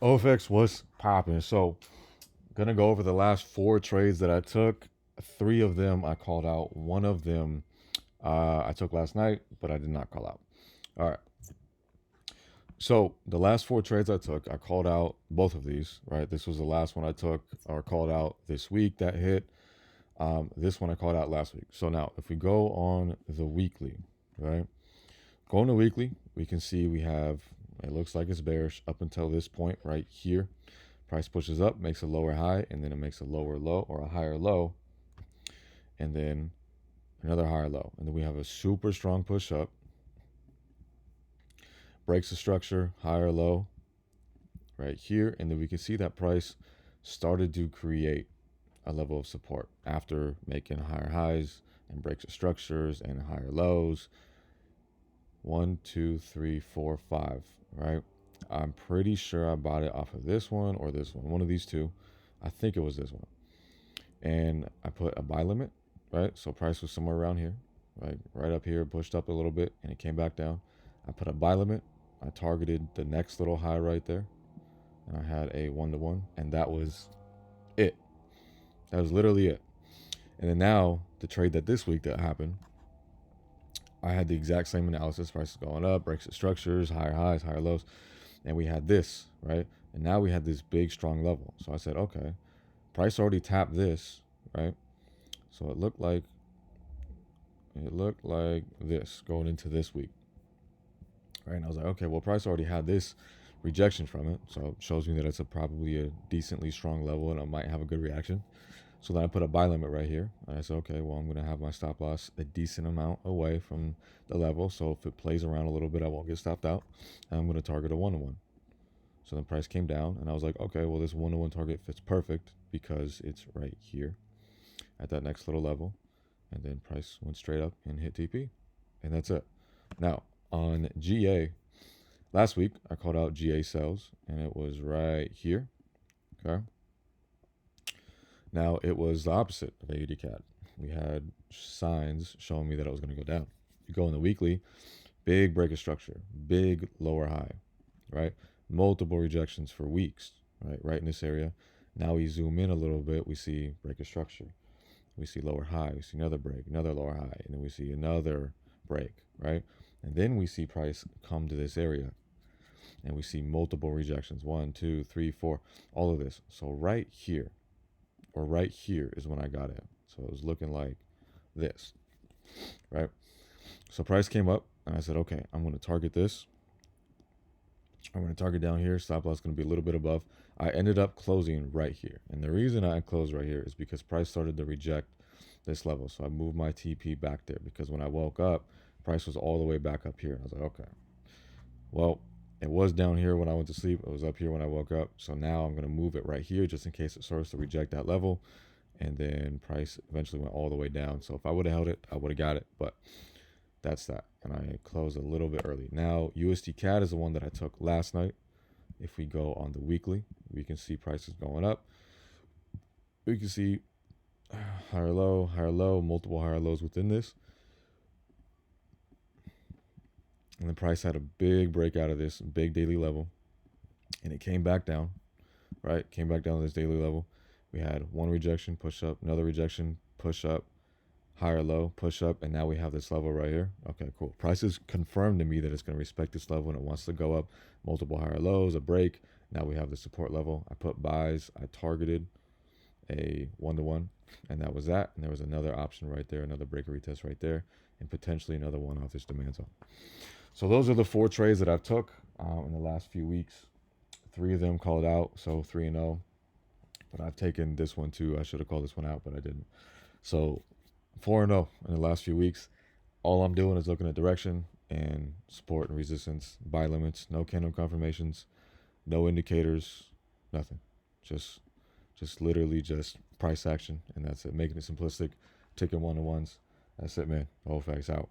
OFX was popping. So, gonna go over the last 4 trades that I took. 3 of them I called out. One of them I took last night, but I did not call out. All right. So the last 4 trades I took, I called out both of these. Right. This was the last one I took or called out this week that hit. This one I called out last week. So now, if we go on the weekly, right? Go on the weekly, we can see we have, it looks like it's bearish up until this point right here. Price pushes up, makes a lower high, and then it makes a lower low or a higher low, and then another higher low. And then we have a super strong push up, breaks the structure, higher low right here. And then we can see that price started to create a level of support after making higher highs and breaks the structures and higher lows. 1, 2, 3, 4, 5, right? I'm pretty sure I bought it off of this one or this one of these two. I think it was this one. And I put a buy limit, right? So price was somewhere around here, right up here, pushed up a little bit, and it came back down. I put a buy limit. I targeted the next little high right there, and I had a 1-to-1, and that was it. That was literally it. And then now the trade that this week that happened, I had the exact same analysis. Price is going up, breaks the structures, higher highs, higher lows. And we had this, right? And now we had this big, strong level. So I said, okay, price already tapped this, right? So it looked like this going into this week, right? And I was like, okay, well, price already had this rejection from it. So it shows me that it's probably a decently strong level and it might have a good reaction. So then I put a buy limit right here. And I said, okay, well, I'm going to have my stop loss a decent amount away from the level. So if it plays around a little bit, I won't get stopped out. And I'm going to target a 1-to-1. So the price came down and I was like, okay, well, this 1-to-1 target fits perfect because it's right here at that next little level. And then price went straight up and hit TP. And that's it. Now, on GA, last week I called out GA sells and it was right here. Okay. Now, it was the opposite of AUD-CAD. We had signs showing me that it was going to go down. You go in the weekly, big break of structure, big lower high, right? Multiple rejections for weeks, right in this area. Now we zoom in a little bit, we see break of structure. We see lower high, we see another break, another lower high, and then we see another break, right? And then we see price come to this area, and we see multiple rejections, 1, 2, 3, 4, all of this. So right here, or right here is when I got in. So it was looking like this, right? So price came up and I said, okay, I'm going to target this. I'm going to target down here. Stop loss is going to be a little bit above. I ended up closing right here. And the reason I closed right here is because price started to reject this level. So I moved my TP back there because when I woke up, price was all the way back up here. And I was like, okay, well, it was down here when I went to sleep. It was up here when I woke up. So now I'm going to move it right here just in case it starts to reject that level. And then price eventually went all the way down. So if I would have held it, I would have got it. But that's that. And I closed a little bit early. Now, USD CAD is the one that I took last night. If we go on the weekly, we can see prices going up. We can see higher low, multiple higher lows within this. And the price had a big breakout of this big daily level. And it came back down, right? Came back down to this daily level. We had one rejection, push up, another rejection, push up, higher low, push up, and now we have this level right here. Okay, cool. Price is confirmed to me that it's going to respect this level and it wants to go up. Multiple higher lows, a break. Now we have the support level. I put buys. I targeted a 1-to-1, and that was that. And there was another option right there, another breaker retest right there, and potentially another one off this demand zone. So those are the 4 trades that I've took in the last few weeks. 3 of them called out, so 3-0. But I've taken this one too. I should have called this one out, but I didn't. So 4-0 in the last few weeks. All I'm doing is looking at direction and support and resistance, buy limits, no candle confirmations, no indicators, nothing. Just literally just price action, and that's it. Making it simplistic, taking 1-to-1s. That's it, man. OFX out.